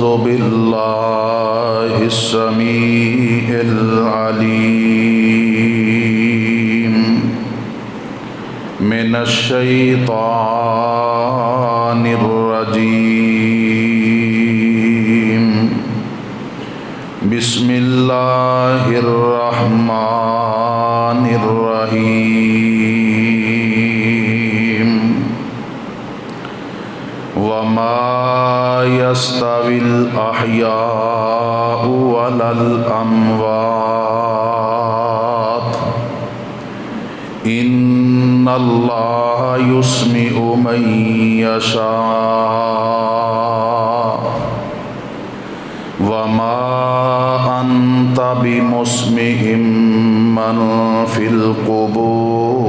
अऊज़ु बिल्लाहिस समीइल अलीम मिनश शैतानिर रजीम। बिस्मिल्लाहिर रहमानिर रहीम। वमा यस्तविल अहयाउ वलल अमवात इन्नल्लाहा युस्मिउ मन यशा वमा अंत बिमुस्मिइम मन फिल कुबूर।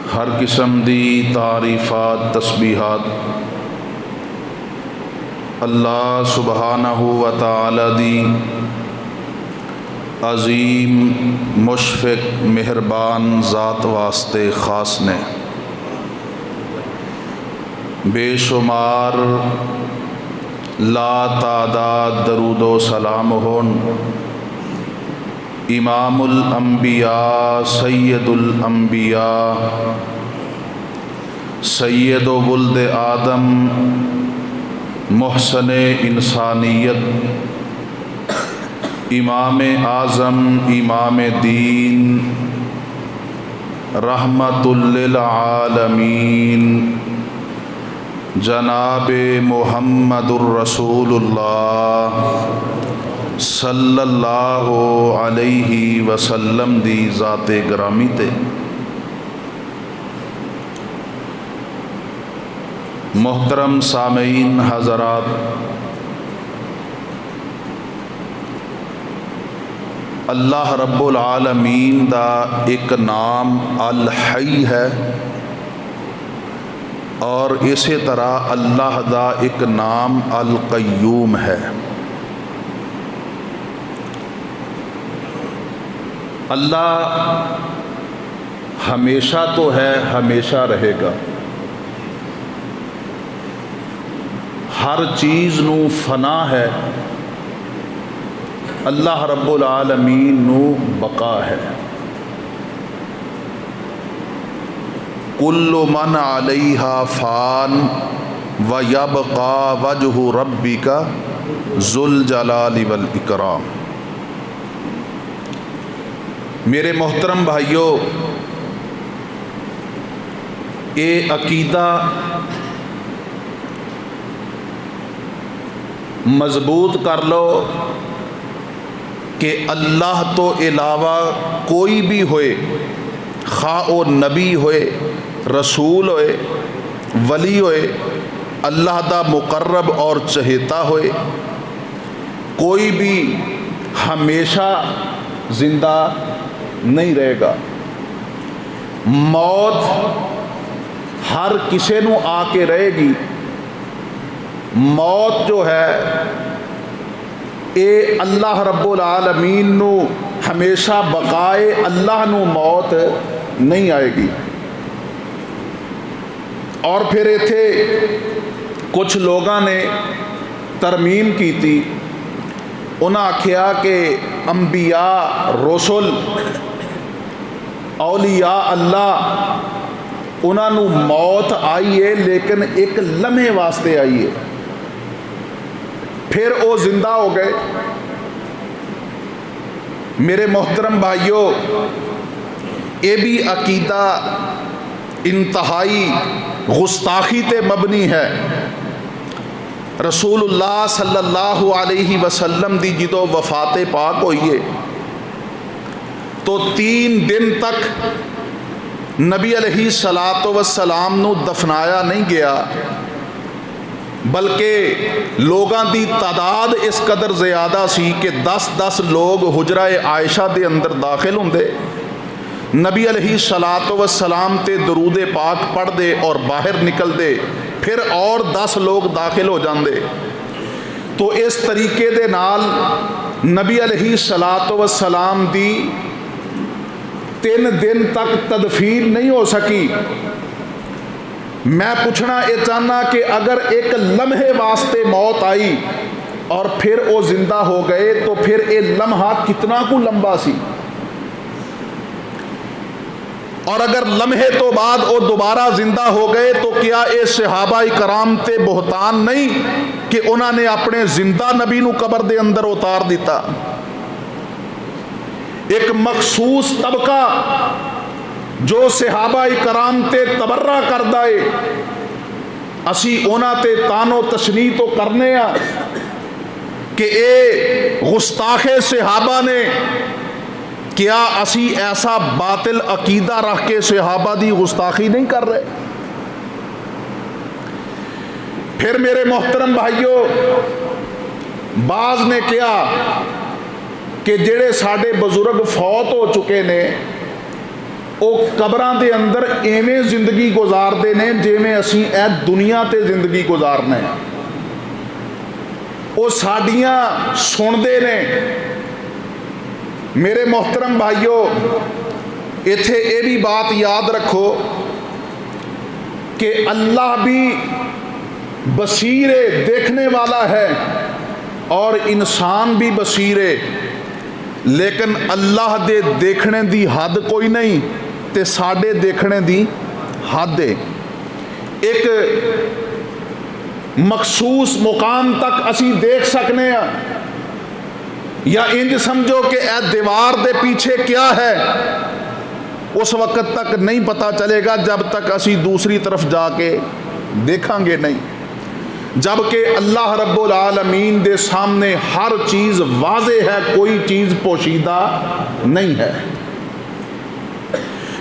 हर किस्म दी तारीफात तस्बीहात अल्लाह सुबहानहू व तआला दी अज़ीम मुशफ़िक़ मेहरबान ज़ात वास्ते ख़ास ने बेशुमार ला तादाद दरूदो सलाम होन इमामुल अंबिया सैयदुल अंबिया सैयद वुल्द आदम मुहसन इंसानियत इमाम आज़म इमाम दीन रहमतुल लिल आलमीन जनाब मुहम्मदुर रसूलुल्लाह सल्लल्लाहु अलैहि वसल्लम दी ज़ाते ग्रामी ते मोहतरम सामीन हज़रात, अल्लाह रब्बुल आलमीन दा एक नाम अल हई है और इसी तरह अल्लाह दा एक नाम अल कय्यूम है। अल्लाह हमेशा तो है, हमेशा रहेगा। हर चीज़ नू फना है, अल्लाह रब्बुल आलमीन नू बका है। कुल्लु मन अलैहा फ़ान व यबका वजहु रब्बिका ज़ुल जलाली वल इकराम। मेरे मोहतरम भाइयों, ये अकीदा मजबूत कर लो कि अल्लाह तो इलावा कोई भी होए, खा ओ नबी होए, रसूल होए, वली होए, अल्लाह दा मुकर्रब और चहेता होए, कोई भी हमेशा जिंदा नहीं रहेगा। मौत हर किसी नू आके रहेगी। मौत जो है ये अल्लाह रब्बुल आलमीन नू हमेशा बकाए, अल्लाह नू मौत नहीं आएगी। और फिर इत्थे कुछ लोगों ने तरमीम की थी, उन्हें आख्या कि अंबिया रसूल औलिया अल्लाह उन्होंने मौत आई है लेकिन एक लम्हे वास्ते आई है, फिर वो जिंदा हो गए। मेरे मोहतरम भाइयों, ये भी अकीदा इंतहाई गुस्ताखी ते मबनी है। रसूलुल्लाह सल्लल्लाहु अलैहि वसल्लम दी जो वफात पाक हुई है तो 3 दिन तक नबी अलैहि सलातो वस्सलाम नू दफनाया नहीं गया, बल्कि लोगों की तादाद इस कदर ज़्यादा सी कि 10-10 लोग हुजरा आयशा के अंदर दाखिल होंदे, नबी अलैहिस्सलातु वस्सलाम ते दरूद पाक पढ़ते और बाहर निकलते, फिर और 10 लोग दाखिल हो जाते। तो इस तरीके दे नाल नबी अलैहिस्सलातु वस्सलाम दी 3 दिन तक तदफीन नहीं हो सकी। मैं पूछना ये चाहना कि अगर एक लम्हे वास्ते मौत आई और फिर वो जिंदा हो गए तो फिर ये लम्हा कितना को लंबा सी, और अगर लम्हे तो बाद वो दोबारा जिंदा हो गए तो क्या ये सहाबा कराम ते बुहतान नहीं कि उन्होंने अपने जिंदा नबी नू कबर दे अंदर उतार दिता। एक मखसूस तबका जो सहाबा कराम ते तबर्रा करदा है, असी उन्हां ते तानो तशनी तो करने आ कि ये गुस्ताखे सहाबा ने, क्या असी ऐसा बातिल अकीदा रख के सहाबा दी गुस्ताखी नहीं कर रहे। फिर मेरे मोहतरम भाइयों, बाज ने कहा कि जेड़े साडे बजुर्ग फौत हो चुके ने वो कबरां दे अंदर एवें जिंदगी गुजारते हैं जिवें असी ए दुनिया ते जिंदगी गुजारने, वो साडियां सुनते ने। मेरे मोहतरम भाइयों, इत्थे ये भी बात याद रखो कि अल्लाह भी बसीर है, देखने वाला है, और इंसान भी बसीर है, लेकिन अल्लाह दे देखने दी हद कोई नहीं ते साडे देखने दी हद है। एक मखसूस मुकाम तक असी देख सकने हैं, या इंज समझो कि ए दीवार दे पीछे क्या है, उस वक्त तक नहीं पता चलेगा जब तक असी दूसरी तरफ जाके देखेंगे नहीं। जबकि अल्लाह रब्बुल आलमीन दे सामने हर चीज़ वाज़े है, कोई चीज़ पोशीदा नहीं है।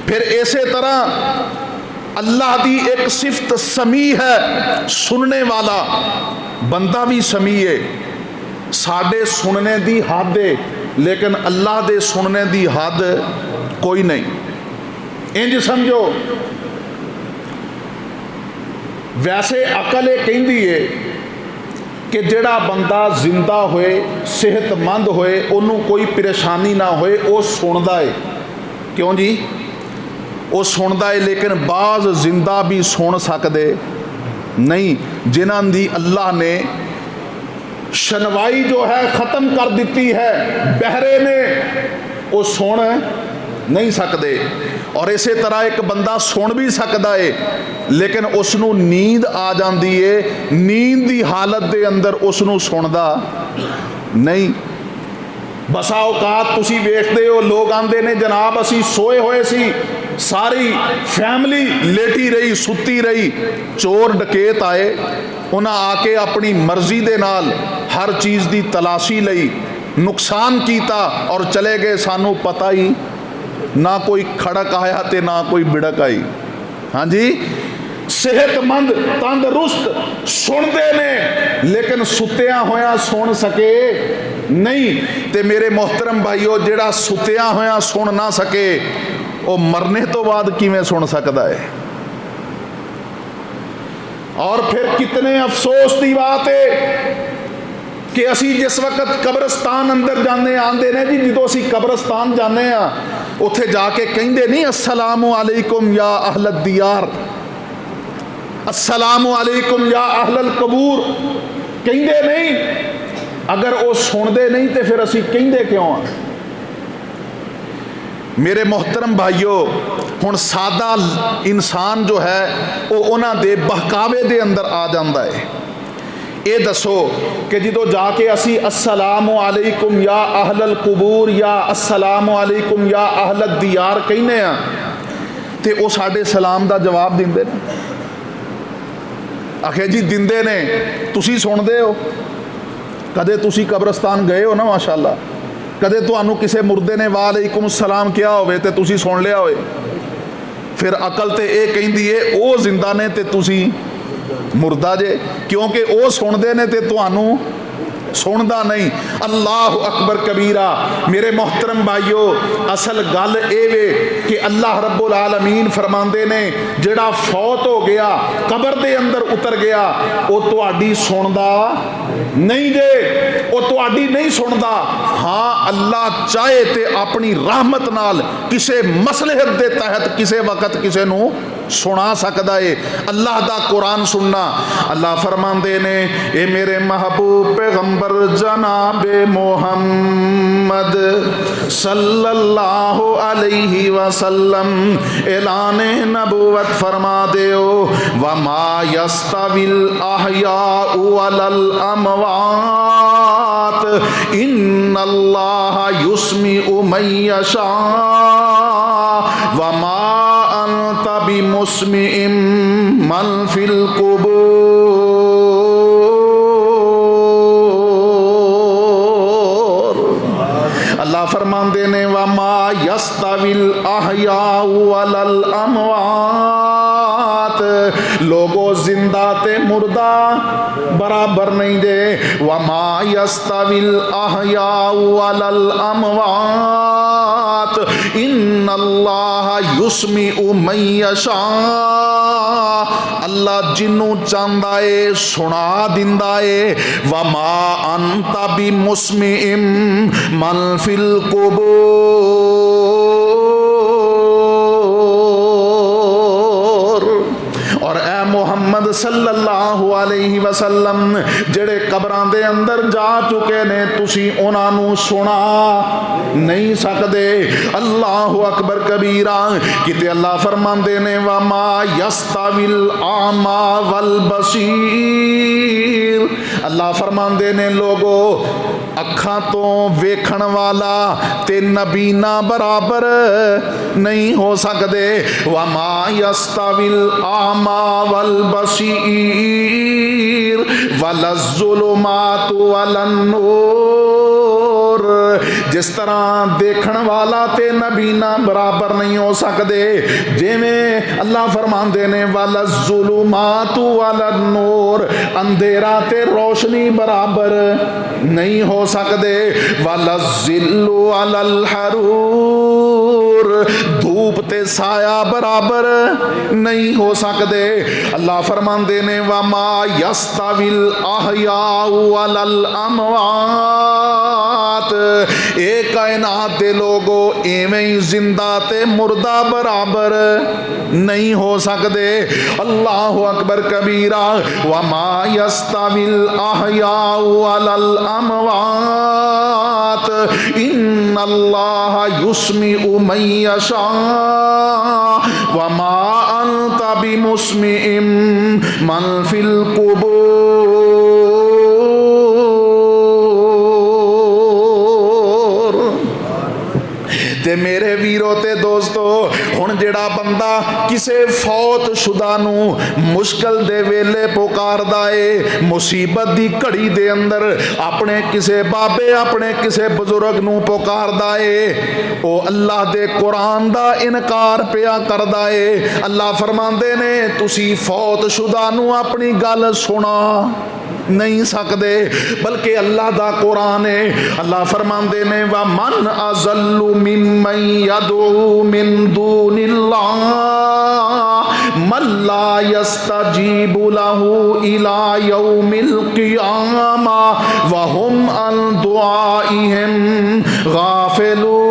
फिर इसे तरह अल्लाह दी एक सिफत समी है, सुनने वाला बंदा भी समी है। साडे सुनने दी हद है, लेकिन अल्लाह दे सुनने दी हद कोई नहीं। इंज समझो, वैसे अकल ये कहती है कि जेड़ा बंदा जिंदा होए, सेहतमंद होए, उन्होंने कोई परेशानी ना होए, वो सुनता है। क्यों जी? वो सुनता है, लेकिन बाज जिंदा भी सुन सकते नहीं, जिन्हां दी अल्लाह ने शनवाई जो है ख़त्म कर दी है, बहरे ने वो सुन नहीं सकते। और इस तरह एक बंदा सुन भी सकता है, लेकिन उसनू नींद आ जाती है, नींद की हालत के अंदर उसनू सुनता नहीं। बसा औकात तुसी वेखते हो, लोग आते ने जनाब असी सोए हुए सी, सारी फैमिली लेटी रही, सुती रही, चोर डकैत आए, उन्हें आके अपनी मर्जी दे नाल हर चीज़ की तलाशी लई, नुकसान किया और चले गए, सानू पता ही ना कोई खड़क आया ते ना कोई बिड़क आई। हाँ जी, सेहतमंद तंदरुस्त सुनते ने, लेकिन सुत्या होया सुन सके नहीं। ते मेरे मोहतरम भाईओ, जेड़ा सुत्या होया सुन ना सके, वो मरने तो बाद किवें सुन सकता है। और फिर कितने अफसोस की बात है कि असी जिस वक्त कब्रस्तान अंदर जाने आते ने जी, जो असी कब्रस्तान जाने उत्थे जाके कहिंदे नहीं अस्सलामु अलैकुम या अहलद दियार, अस्सलामु अलैकुम या अहलल कबूर, कहिंदे नहीं। अगर वो सुनते नहीं तो फिर असी कहिंदे क्यों आ? मेरे मोहतरम भाइयों, हुण सादा इंसान जो है वो उन्हां दे बहकावे दे अंदर आ जाता है। ये दसो कि जो जाके असी अस्सलामु अलैकुम या अहलल कबूर या अस्सलामु अलैकुम या अहलद दियार कहने तो वो साडे सलाम का जवाब देंदे ने? आखे जी दिंदे ने, तुसी सुनते हो? कदे तुसी कब्रस्तान गए हो ना? माशाअल्लाह, कदे तुहानू किसी मुर्दे ने वालेकुम सलाम किया होवे ते तुसी सुन लिया होवे? फिर अकल तो ये कहती है वो जिंदा ने ते तुसी मुर्दा जे, क्योंकि वो सुनते ने ते तुहानू सुनदा नहीं। अल्लाह अकबर कबीरा। मेरे मोहतरम भाइयों, असल गल ये वे कि अल्लाह रब्बुल आलमीन फरमाते ने जेड़ा फौत हो गया, कबर दे अंदर उतर गया, वो तुहाडी सुनदा नहीं जे वो तुहाडी नहीं सुनदा। हाँ अल्लाह चाहे तो अपनी रहमत नाल किसे मसलहत के तहत किसे वक्त किसे नू सुना सकता है। अल्लाह दा कुरान सुनना। अल्लाह फरमांदे ने ए मेरे महबूब पैगंबर जनाबे मोहम्मद सल्लल्लाहु अलैहि वसल्लम ऐलाने नबूवत फरमा देओ वमा यस्तविल अहयाउ वलल अमवात इन्नल्लाह युस्मिउ मन यशा वमा अंत बिमुस्मिइम मन फिल कुबूर। अल्लाह फरमांदे ने वमा यस्तविल अहयाउ वलल अमवात, लोगो जिंदा ते मुर्दा बराबर नहीं दे। वमा यस्तविल अहयाउ वलल अमवात इन्नल्लाह युस्मिउ मन यशा, अल्लाह जिन्नू चाहता है सुना दिंदा है। वमा अंता बिमुस्मिइम मन फिल कुबूर। और ए मोहम्मद सल्लल्लाहु अलैहि वसल्लम जेड़े कब्रां दे अंदर जा चुके ने तुसी उन्हां नू सुना नहीं सकदे। अल्लाहु अकबर कबीरा। किते अल्लाह फरमांदे ने वमा यस्तविल आमा वल बसीर, अल्लाह फरमांदे ने लोगो अखा तो वेखण वाला ते नबीना बराबर नहीं हो सकते। वमा यस्तविल आमा वल बसीर वलज़्ज़ुलुमातु वलन्नूर, जिस तरह देखण वाला ते नबीना बराबर नहीं हो सकते, जिवें अल्लाह फरमांदे ने वलज़्ज़ुलुमातु वलन्नूर, अंधेरा ते रोशनी बराबर नहीं हो सकते। वलज़्ज़िल्लु अलल हरूर, धूप ते साया बराबर नहीं हो सकते। अल्लाह फरमांदे ने वमा यस्तविल अहयाउ वलल अमवात, ए कायनात दे लोगो एवें ही जिंदा ते मुर्दा बराबर नहीं हो सकते। अल्लाह अकबर कबीरा। वमा यस्तविल अहयाउ वलल अमवात इन्नल्लाह युस्मिउ मन यशा वमा अंता बिमुस्मिइम मन फिल कुबूर। ते मेरे वीरो ते दोस्तों हुण जेड़ा बंदा किसे फौत शुदा नू मुश्किल दे वेले पुकारदा है, मुसीबत दी घड़ी दे अंदर अपने किसे बाबे अपने किसे बुजुर्ग नू पुकारदा है, ओ अल्लाह दे कुरान दा इनकार पिया करदा है। अल्लाह फरमांदे ने तुसी फौत शुदा नू अपनी गल सुना नहीं सकते, बल्कि अल्लाह दा कुरान है। अल्लाह फरमांदे ने व मन अज़ल्लु मिम्मन यदऊ मिन दूनिल्लाह मन ला यस्तजीबु लहू इला यौमिल क़ियामा व हुम अन दुआइहिम गाफिलून।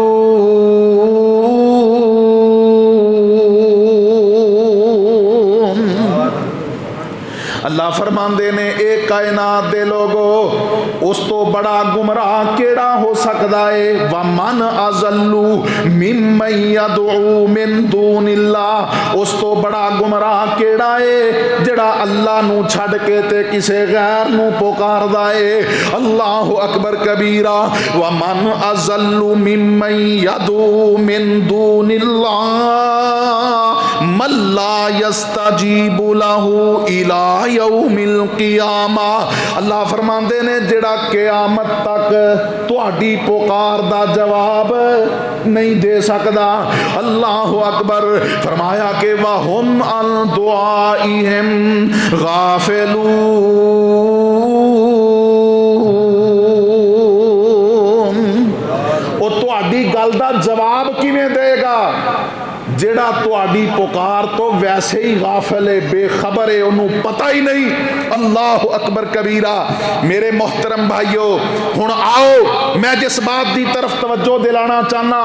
अल्लाह फरमांदे ने एक कायनात दे लोगो उस तो बड़ा गुमराह केड़ा हो सकता है। व मन अज़ल्लु मिम्मन यदऊ मिन दूनिल्लाह, उस तो बड़ा गुमराह केड़ा है जेड़ा अल्लाह नू छड़ के ते किसे गैर नू पुकारदा है। अल्लाह अकबर कबीरा। व मन अज़ल्लु मिम्मन यदऊ मिन दूनिल्लाह मन ला यस्तजीबु लहू इला यौमिल क़ियामा, अल्लाह फरमांदे ने जेड़ा क़यामत तक तुहाडी पुकार दा जवाब नहीं दे सकदा। अल्लाह अकबर। फरमाया कि वहुम अन दुआइहिम गाफिलून, ओ तुहाडी गल दा जवाब किवें देगा? जेड़ा तुहाडी पुकार तो वैसे ही गाफिल है, बेखबर है, उन्होंने पता ही नहीं। अल्लाह अकबर कबीरा। मेरे मोहतरम भाइयों, हुण आओ मैं जिस बात की तरफ तवज्जो दिलाना चाहना,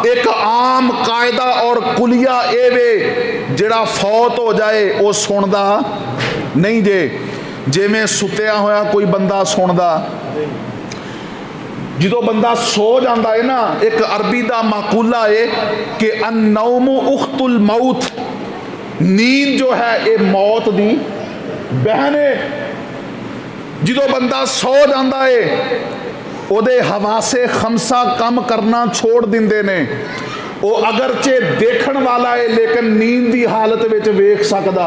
एक आम कायदा और कुलिया ए वे जेड़ा फौत हो जाए वो सुनदा नहीं जे, जिवें सुत्या होया कोई बंदा सुनदा। जो बंदा सो जाता है ना, एक अरबी का माकूला है कि अन्नौम उख्तुल मौत, नींद जो है ये मौत की बहन है। जो बंदा सो जाता है उहदे हवासे खमसा कम करना छोड़ देंदे ने। वो अगरचे देखण वाला है लेकिन नींद की हालत में वेख सकदा,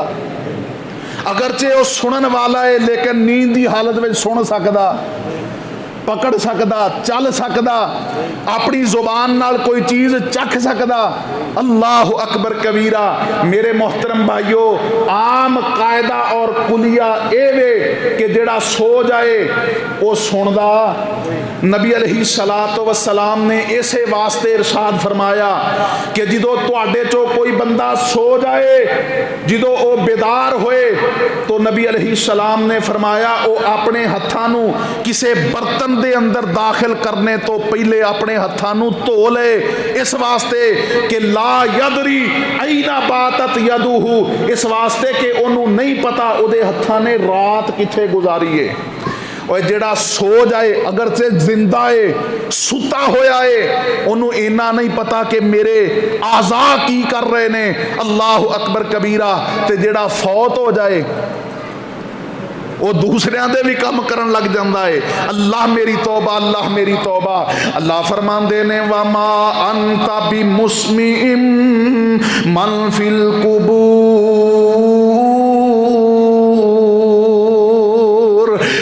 अगरचे वो सुनन वाला है लेकिन नींद की हालत में सुन सकदा, पकड़ सकदा, चल सकदा, अपनी जुबान नाल कोई चीज़ चख सकदा। अल्लाह अकबर कबीरा। मेरे मोहतरम भाइयों, आम कायदा और कुलिया ए वे कि जेड़ा सो जाए वो सुनदा। नबी अलैहिस्सलातु वस्सलाम ने इसे वास्ते इरशाद फरमाया कि जो तुहाडे चो कोई बंदा सो जाए, जो वो बेदार होए, तो नबी अलैहिस्सलाम ने फरमाया वो अपने हत्थां नूं किसे बर्तन दे अंदर दाखिल करने तो पहले अपने हत्थां नूं धो ले, इस वास्ते कि ला यदरी ऐना बातत यदूहू, इस वास्ते कि उन्हों नहीं पता उहदे हत्थां ने रात किथे गुजारी है। और जेड़ा सो जाए अगर से जिंदा है, सुता होया है, उन्होंने इन्ना नहीं पता कि मेरे आज़ा की कर रहे ने। अल्लाह अकबर कबीरा। ते जेड़ा फौत हो जाए वो दूसरियां दे भी काम करन लग जाता है। अल्लाह मेरी तौबा, अल्लाह मेरी तौबा। अल्लाह फरमांदे ने वमा अंता बि मुस्मिम मन फिल कुबूर।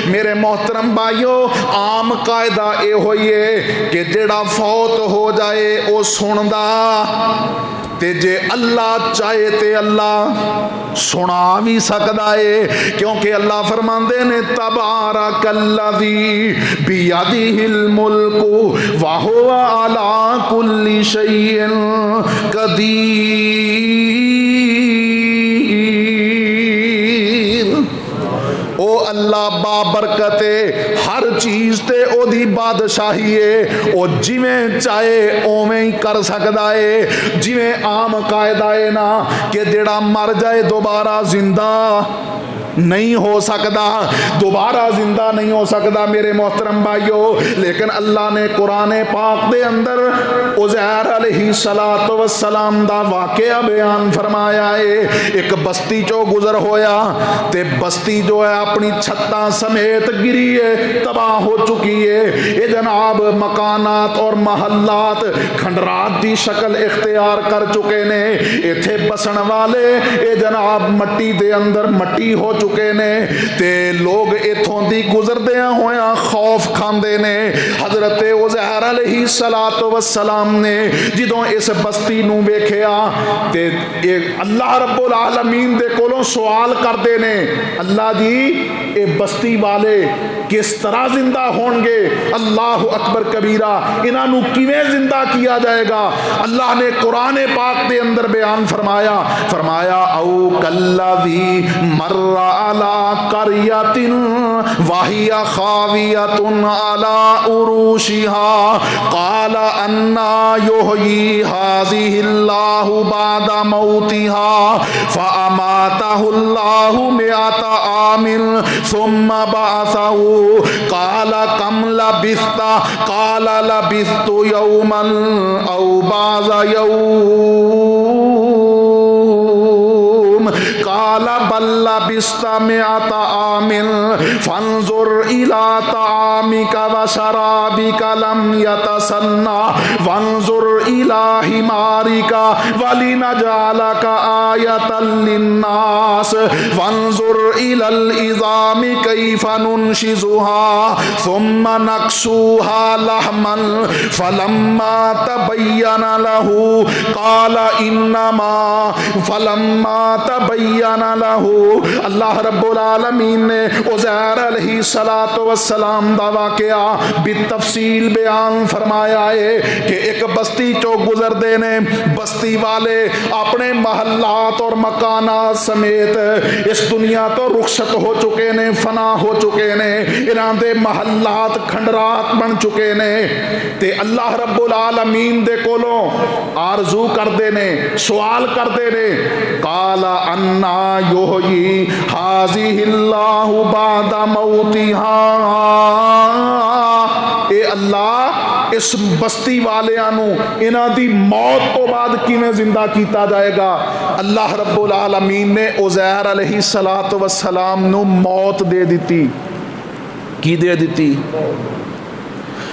मेरे मोहतरम भाइयों, आम कायदा ये होई है कि जेड़ा फौत हो जाए वो सुनदा, ते जे अल्लाह चाहे ते अल्लाह सुना भी सकता है, क्योंकि अल्लाह फरमांदे ने तबारकल्लज़ी बियदिहिल मुल्कु व हुवा अला कुल्ली शैइन कदीर। ओ अल्लाह बाबरकते हर चीज़ ते ओदी बादशाही है, ओ जिवें चाहे उवें ही कर सकता है। जिवें आम कायदा है ना कि जेड़ा मर जाए दोबारा जिंदा नहीं हो सकता, दोबारा जिंदा नहीं हो सकता मेरे मोहतरम भाइयों। लेकिन अल्लाह ने कुरान पाक दे अंदर उज़ैर अलैहिस्सलातु वस्सलाम दा वाक़या बयान फरमाया है। एक बस्ती चो गुजर होया ते बस्ती जो है अपनी छत्तां समेत गिरी है, तबाह हो चुकी है। ये जनाब मकानात और महल्लात खंडरात की शक्ल इख्तियार कर चुके ने। इत्थे बसन वाले ये जनाब मट्टी दे अंदर मट्टी हो चुके ने, ते लोग इथों दी गुजरदे होया खौफ खांदे ने। हजरत उज़ैर अलैहिस्सलातु वस्सलाम ने जिदों इस बस्ती नूं वेखिया ते अल्लाह रब्बुल आलमीन दे कोलों सवाल करदे ने, अल्लाह जी ये बस्ती वाले किस तरह जिंदा होंगे? अल्लाह अकबर कबीरा। इन्हां नूं किवें जिंदा किया जाएगा? अल्लाह ने कुरान पाक दे अंदर बयान फरमाया, औ कल्लज़ी मर्रा अला क़रयतिन वहिया खावियतुन अला उरूशिहा क़ाला अन्ना युहयी हाज़िहिल्लाहु बअदा मौतिहा फ़अमातहुल्लाहु मिअता आमिन सुम्मा बअसहु क़ाला कम लबिस्ता क़ाला लबिस्तु यौमन औ बअज़ा यौम क़ाला बल लबिस्ता मिअता आमिन फंजुर इला तामिका व शराबिका लम यतसन्ना वंजुर इला हिमारिका वलिनजालका आयतल लिन्नास वंजुर इलल इज़ामि कैफा नुनशिजुहा सुम्मा नक्सुहा लहमन फलम्मा तबय्यना लहू क़ाला इन्नमा फलम्मा तबय्यना लहू अल्लाह रब्बुल आलमीन ने उज़ैर अलैहिस्सलातु वस्सलाम दा वाक़या बितफसील बयान फरमाया है कि एक बस्ती चो गुजरते ने, बस्ती वाले अपने महल्लात और मकानात समेत इस दुनिया तो रुखसत हो चुके ने, फना हो चुके ने, इन्हां दे महल्लात खंडरात बन चुके ने। ते अल्लाह रब्बुल आलमीन दे कोलों आरजू करते ने, सवाल करते ने, काला अन्ना युहयी हाज़िहिल्लाहु बादा मौतिहा, ए अल्लाह इस बस्ती वालियां नू इन्हां दी मौत तो बाद किवें जिंदा किया जाएगा। अल्लाह रब्बुल आलमीन ने उज़ैर अलैहिस्सलातु वस्सलाम नू मौत दे दी। की दे दी?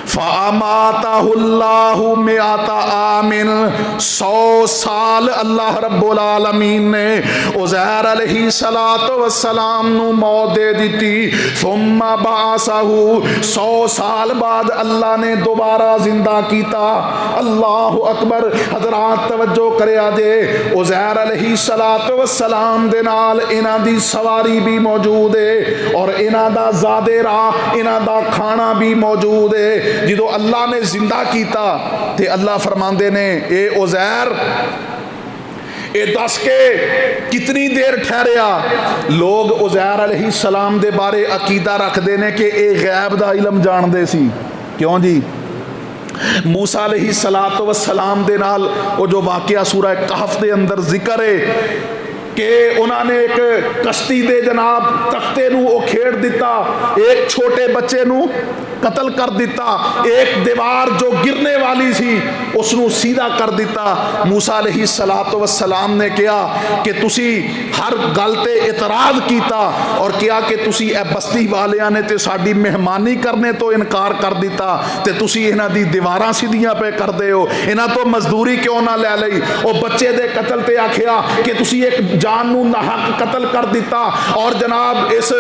फ़अमातहुल्लाहु मिअता आमिन, 100 साल अल्लाह रब्बुल आलमीन ने उज़ैर अलैहिस्सलातु वस्सलाम नू मौत दे दी। सुम्मा बअसहु, 100 साल बाद अल्लाह ने दोबारा जिंदा किया। अल्लाहु अकबर। हज़रात तवज्जो करिया जे, उज़ैर अलैहिस्सलातु वस्सलाम दे नाल इन्हां दी सवारी भी मौजूद है और इन्हां दा ज़ादे राह, इन्हां दा खाना भी मौजूद है। जो अल्लाह ने जिंदा किया ते अल्लाह फरमांदे ने, ए उज़ैर ए दस के कितनी देर ठहरिया। लोग उज़ैर अलैहिस्सलाम दे बारे अकीदा रखते हैं कि ए गैब दा इलम जानते सी। क्यों जी? मूसा अलैहिस्सलातु वस्सलाम दे नाल वो जो वाक़या सूरह कहफ दे अंदर जिक्र है कि उन्होंने एक कश्ती दे जनाब तख्ते नू वो खेड़ दिता, एक छोटे बच्चे नू कतल कर दिता, एक दीवार जो गिरने वाली सी उसनू सीधा कर दिता। मूसा अलैहिस्सलातु वस्सलाम ने कहा कि तुसी हर गल ते इतराज़ किया और कहा कि तुसी ए बस्ती वालियां ने ते साडी मेहमानी करने तो इनकार कर दिता ते तुसी इन्हां दी दीवारां सीधियां पे करदे हो, इन्हां तो मजदूरी क्यों ना लै लई। वो बच्चे दे कतल ते आखिया कि तुसी एक जान नू नाहक कतल कर दिता और जनाब इस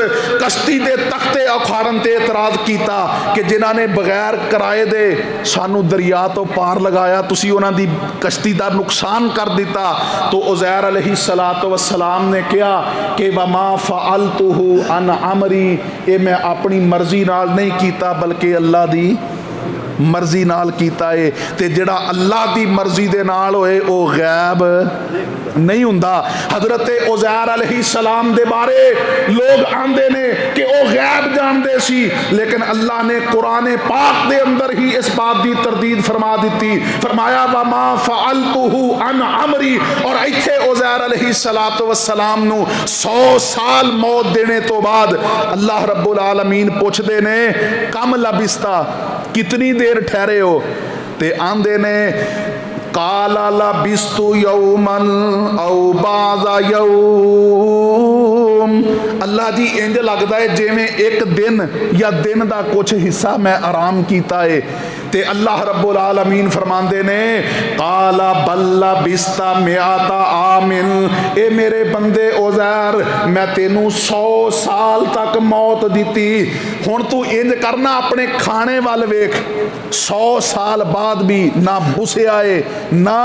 कश्ती दे तख्ते उखाड़न ते इतराज़ किया कि जिन्हां ने बगैर किराए दे सानू दरिया तो पार लगाया, तुसी उन्हां दी कश्ती दा नुकसान कर दिता। तो उज़ैर अलैहिस्सलातु वस्सलाम ने कहा कि वमा फ़अलतुहु अन अमरी, ये मैं अपनी मर्जी नाल नहीं कीता बल्कि अल्लाह दी मर्जी नाल कीता है। ते जिहड़ा अल्लाह दी मर्जी दे नाल होए वो गैब नहीं हुंदा। हज़रत उज़ैर अलैहिस्सलाम दे बारे लोग आंदे ने कि वो गैब जानते सी, लेकिन अल्लाह ने कुरान पाक दे अंदर ही इस बात की तरदीद फरमा दी। फरमाया वमा फ़अलतुहु अन अमरी, और इत्थे उज़ैर अलैहिस्सलातु वस्सलाम नू 100 साल मौत देने तो बाद अल्लाह रब्बुल आलमीन पुछदे ने कम लबिस्ता, कितनी देर ठहरे हो? ते आंदे ने काला लबिस्तु यौमन औ बाज़ा यौम, अल्लाह जी इंज लगता है जिवें एक दिन या दिन का कुछ हिस्सा मैं आराम किया है। ते अल्लाह रब्बुल आलमीन फरमांदे ने काला बल्ला बिस्ता मियाता आमिन, ए मेरे बंदे उज़ैर मैं तेनू 100 साल तक मौत दी। हुण तू इंज करना अपने खाने वाल वेख, 100 साल बाद भी ना बुसिया है ना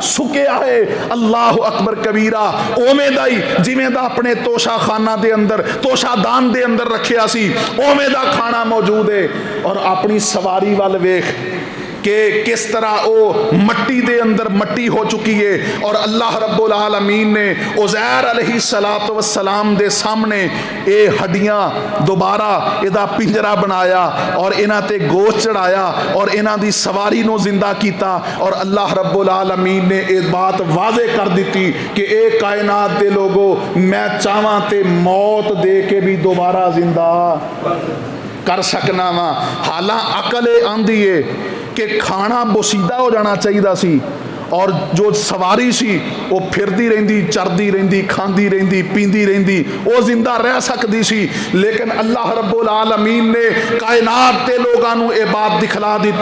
सुकिया है। अल्लाह अकबर कबीरा, ओवें दा ही जिवें दा अपने तोशा खाना दे अंदर तोशादान दे अंदर रखिया सी ओवें दा खाना मौजूद है। और अपनी सवारी वाल वेख कि किस तरह वो मट्टी दे अंदर मट्टी हो चुकी है। और अल्लाह रब्बुल आलमीन ने उज़ैर अलैहिस्सलातु वस्सलाम दे सामने ये हड्डियां दोबारा इहदा पिंजरा बनाया और इन्हां ते गोश्त चढ़ाया और इन्हां दी सवारी नूं जिंदा किया। और अल्लाह रब्बुल आलमीन ने ये बात वाज़े कर दी कि ए कायनात दे लोगो, मैं चाहां ते मौत दे के भी दोबारा जिंदा कर सकना वा। हालां अकल आंदी है कि खाना बोसीदा हो जाना चाहिए सी और जो सवारी सी वो फिरती रहिंदी, चरदी रहिंदी, खांदी रहिंदी, पींदी रहिंदी, वो जिंदा रह सकती सी। लेकिन अल्लाह रब्बुल आलमीन ने कायनात के लोगों को ये बात दिखला दी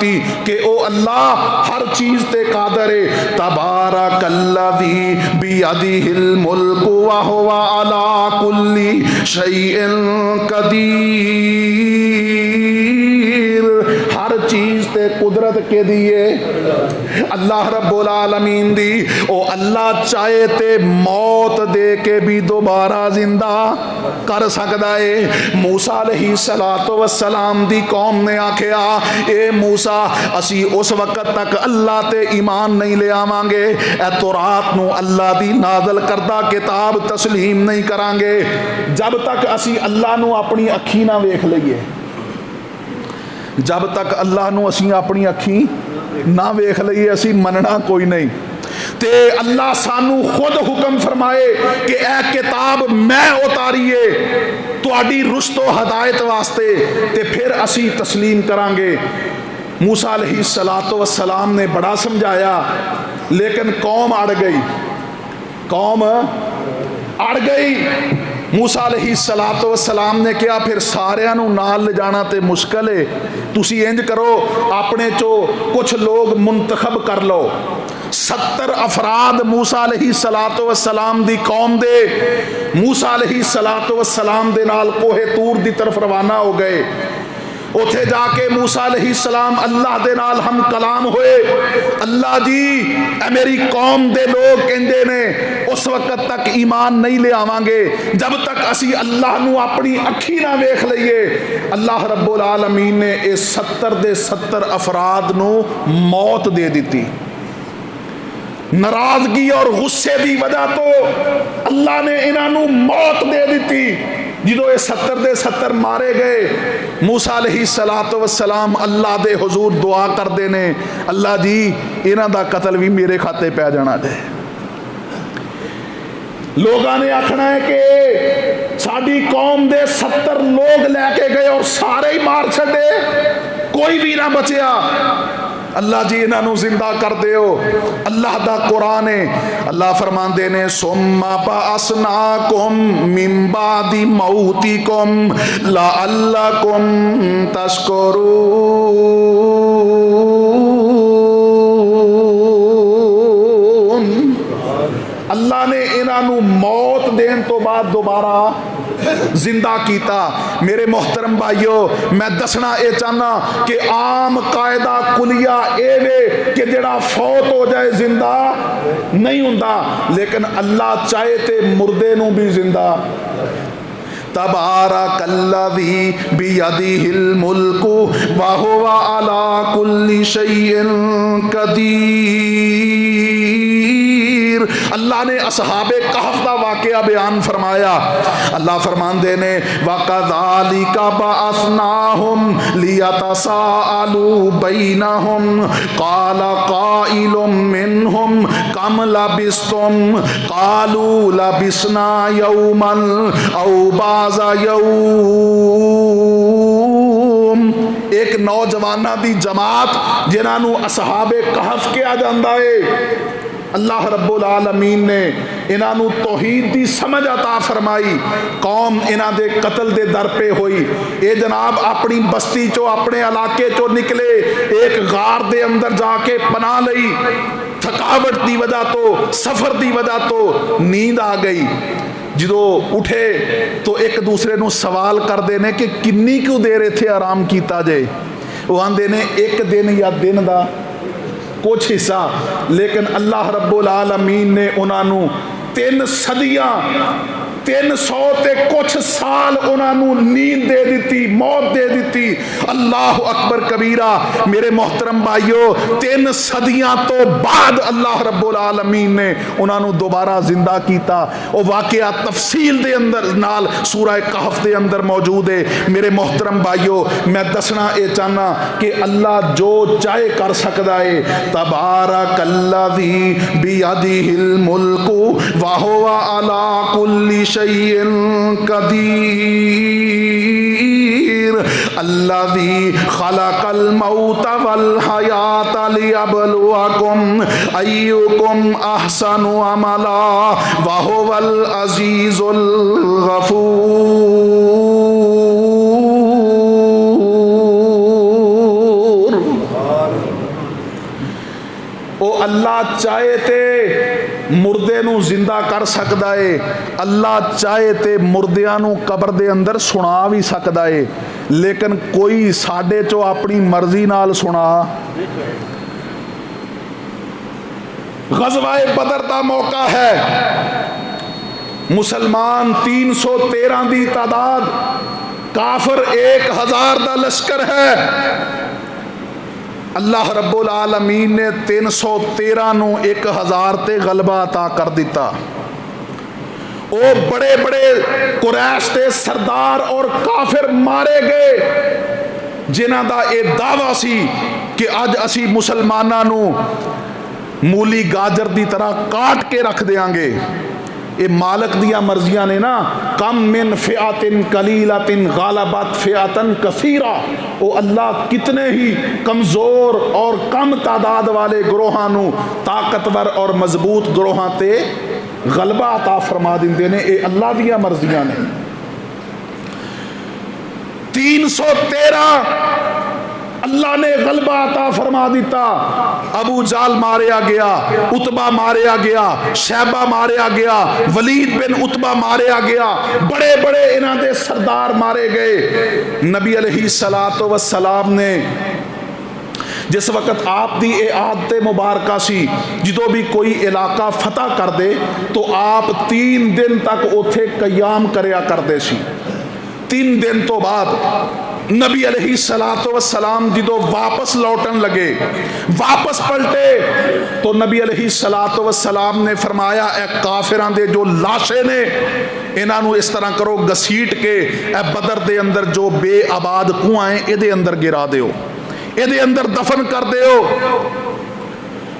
कि ओ अल्लाह हर चीज़ ते कादर है। तबारकल्लज़ी बियदिहिल मुल्कु व हुवा अला कुल्ली शैइन कदीर, हर चीज़ ते कुदरत के दिए अल्लाह रब्बुल आलमीन दी। ओ अल्लाह चाहे ते मौत दे के भी दोबारा जिंदा कर सकदा है। मूसा अलैहिस्सलातु वस्सलाम दी कौम ने आखिया ए मूसा असी उस वक्त तक अल्लाह ते ईमान नहीं ले आवांगे, ए तौरात नू अल्लाह दी नाज़िल करदा किताब तस्लीम नहीं करांगे जब तक असी अल्लाह नू अपनी अखी ना वेख लईए। जब तक अल्लाह नू असी अपनी अखी ना वेख लईए असी मनना कोई नहीं। ते अल्लाह सानू खुद हुक्म फरमाए कि ए किताब मैं उतारीए तुहाडी रुश्तो हदायत वास्ते, ते फिर असी तस्लीम करांगे। मूसा अलैहिस्सलातु वस्सलाम ने बड़ा समझाया लेकिन कौम अड़ गई, कौम अड़ गई। मूसा अलैहिस्सलातु वस्सलाम ने कहा फिर सारिਆਂ ਨੂੰ नाल ले जाना ते मुश्किल है, तुसी इंज करो अपने चो कुछ लोग मुंतखब कर लो। 70 अफराद मूसा अलैहिस्सलातु वस्सलाम दी कौम दे मूसा अलैहिस्सलातु वस्सलाम दे नाल कोहे तूर दी तरफ रवाना हो गए। उथे जाके मूसा अलैहिस्सलाम अल्लाह दे नाल हम कलाम होए। अल्लाह जी ए मेरी कौम दे लोग कहंदे ने उस वक्त तक ईमान नहीं ले आवांगे जब तक असी अल्लाह नू अपनी अखी ना वेख लईए। अल्लाह रब्बुल आलमीन ने ये 70 दे 70 अफराद नू मौत दे दी। नाराजगी और गुस्से की वजह तो अल्लाह ने इन्हों मौत दे दी। जो ये 70 दे 70 मारे गए, मूसा अलैहिस्सलातु वस्सलाम अल्लाह दे हुजूर दुआ करते ने अल्लाह जी इन्हां दा कतल भी मेरे खाते पै जाना है। लोगों ने आखना है कि साडी कौम दे 70 लोग लैके गए और सारे ही मार छड़े, कोई भी ना बचिया। अल्लाह जी इन्हों जिंदा कर दो। अल्लाह दा कुरान है, अल्लाह फरमांदे ने सुम्मा बअसनाकुम मिन बादी मौतिकुम लअल्लकुम तशकुरून। अल्लाह ने इन्हों मौत देने तो बाद दोबारा जिंदा किया। मेरे मोहतरम भाइयों मैं दसना ये चाहना कि आम कायदा कुलिया ये वे कि जड़ा फौत हो जाए जिंदा नहीं हुंदा, लेकिन अल्लाह चाहे ते मुर्दे नू भी जिंदा। तबारकल्लज़ी बियदिहिल मुल्कु व हुवा अला कुल्लि शैइन कदीर। अल्लाह ने असहाबे कहफ दा वाकया बयान फरमाया। अल्लाह फरमांदे ने वकज़ालिका बअसनाहुम लियतसाअलू बैनहुम क़ाला क़ाइलुम मिनहुम कम लबिस्तुम क़ालू लबिसना यौमन औ बाज़ा यौम। एक नौजवाना दी जमात जिन्होंने असहाबे कहफ किया जाता है, अल्लाह रब्बुल आलमीन ने इन्हों तौहीद की समझ अता फरमाई। कौम इन्हां दे कतल दे दर पे हुई। ये जनाब अपनी बस्ती चो अपने इलाके चो निकले, एक गार दे अंदर जाके पनाह लई। थकावट की वजह तो सफर की वजह तो नींद आ गई। जो उठे तो एक दूसरे नू सवाल करते हैं कि किन्नी क्यों देर इत्थे आराम किया जाए। वो आंदे ने एक दिन या दिन का कुछ हिस्सा, लेकिन अल्लाह रब्बुल आलमीन ने उन्होंने 3 सदियां 300 ते कुछ साल उन्होंने नींद दे दी, मौत दे दी। अल्लाह अकबर कबीरा। मेरे मोहतरम भाइयों 3 सदियां तो बाद अल्लाह रब्बुल आलमीन ने उन्होंने दोबारा जिंदा किया। वो वाकया तफसील दे अंदर नाल सूरह कहफ दे अंदर मौजूद है। मेरे मोहतरम भाइयों मैं दसना ये चाहना कि अल्लाह जो चाहे कर सकता है। तबारकल्लज़ी बियदिहिल मुल्कु व हुवा अला कुल्लि शैइन कदीर। अल्लज़ी खलक़ल मौत वल हयात लियब्लुवकुम अय्युकुम अहसनु अमला व हुवल अज़ीज़ुल गफूर। वो अल्लाह चाहे ते मुर्दे नूं जिंदा कर सकदा है, अल्लाह चाहे ते मुर्दियां नूं कबर दे अंदर सुना भी सकदा है, लेकिन कोई साडे चो अपनी मर्जी नाल सुना। गज़वाए बदर दा मौका है, मुसलमान 313 दी तादाद, काफिर 1000 दा लश्कर है। अल्लाह रब्बुल आलमीन ने 313 नूं 1000 ते गलबा अता कर दिता। वो बड़े बड़े कुरैश के सरदार और काफिर मारे गए, जिन्हां दा यह दावा सी कि अज असी मुसलमानां नूं मूली गाजर की तरह काट के रख देंगे। ये मालक दिया मर्जियां ने ना, कम मिन फ़ियातिन कलीलातिन गालबत फ़ियातन कसीरा। वो अल्लाह कितने ही कमज़ोर और कम तादाद वाले ग्रोहां नूं ताकतवर और मजबूत ग्रोहां ते गलबा अता फरमा दिंदे ने। ये अल्लाह दिया मर्जियां ने। 313 अल्लाह ने गलबा अता फरमा दिता। अबू जाल मारिया गया, उतबा मारिया गया, शैबा मारिया गया, वलीद बिन उतबा मारिया गया, बड़े बड़े इन्हां दे सरदार मारे गए। नबी अलैहिस्सलातु वस्सलाम ने जिस वक्त आप दी ये आदत मुबारक सी, जो भी कोई इलाका फतह कर दे तो आप 3 दिन तक उथे कयाम करया करते सी। 3 दिन तो बाद नबी अलैहिस्सलातु वस्सलाम जो वापस लौटन लगे, वापस पलटे तो नबी अलैहिस्सलातु वस्सलाम ने फरमाया, ए काफिरां दे जो लाशे ने, इन्हां नूं इस तरह करो, घसीट के ए बदर दे अंदर जो बेआबाद कुआं है इहदे अंदर गिरा दिओ, इहदे अंदर दफन कर दिओ।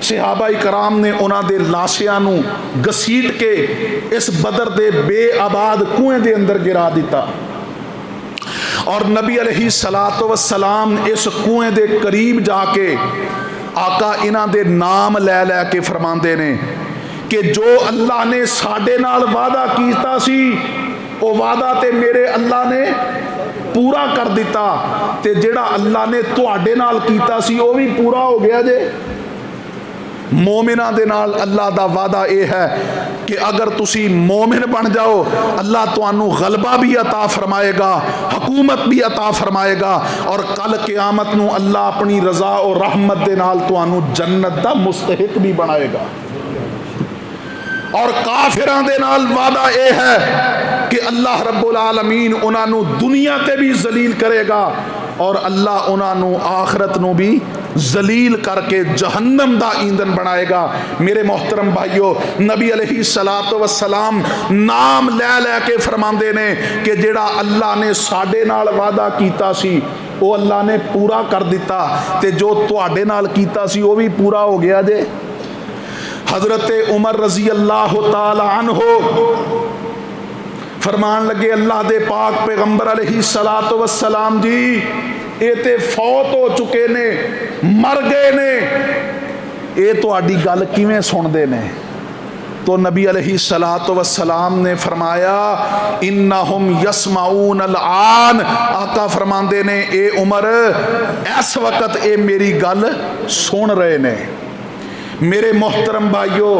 सहाबा कराम ने उन्हां दे लाशियां नूं घसीट के इस बदर दे बेआबाद कुएं दे अंदर गिरा दिता। और नबी अलैहिस्सलातु वस्सलाम इस कुएं दे करीब जाके आका इन्हां दे नाम लै लै के फरमांदे ने कि जो अल्लाह ने साडे नाल वादा कीता सी, वो वादा ते मेरे अल्लाह ने पूरा कर दिता, ते जेड़ा अल्लाह ने तुहाडे नाल कीता सी वो भी पूरा हो गया जे। मोमिना दे नाल अल्लाह दा वादा यह है कि अगर तुसी मोमिन बन जाओ, अल्लाह तुहानू गलबा भी अता फरमाएगा, हुकूमत भी अता फरमाएगा, और कल क़यामत नू अल्लाह अपनी रजा और रहमत दे नाल तुहानू जन्नत दा मुस्तहिक भी बनाएगा। और काफिरां दे नाल वादा यह है कि अल्लाह रब्बुल आलमीन उन्हानू दुनिया ते भी जलील करेगा, और अल्लाह उन्हानू आखरत नू भी जलील करके जहन्नम दा ईंधन बनाएगा। मेरे मोहतरम भाइयों, नबी अलैहिस्सलातु वस्सलाम नाम लै लै के फरमांदे ने कि जेड़ा अल्लाह ने साडे नाल वादा कीता सी वो अल्लाह ने पूरा कर दिता, ते जो तुहाडे नाल कीता सी वो भी पूरा हो गया जे। हजरत उमर रजी अल्लाह तआला अन्हो फरमान लगे, अल्लाह दे पाक पैगंबर अलैहिस्सलातु वस्सलाम जी ये ते फौत हो चुके ने, मर गए ने, ये तुहाडी गल किवें सुनदे ने? तो नबी अलैहिस्सलातु वस्सलाम ने फरमाया, इन्नहुम यस्माऊन अल आन। आका फरमांदे ने, ए उमर इस वक्त ये मेरी गल सुन रहे ने। मेरे मोहतरम भाइयों,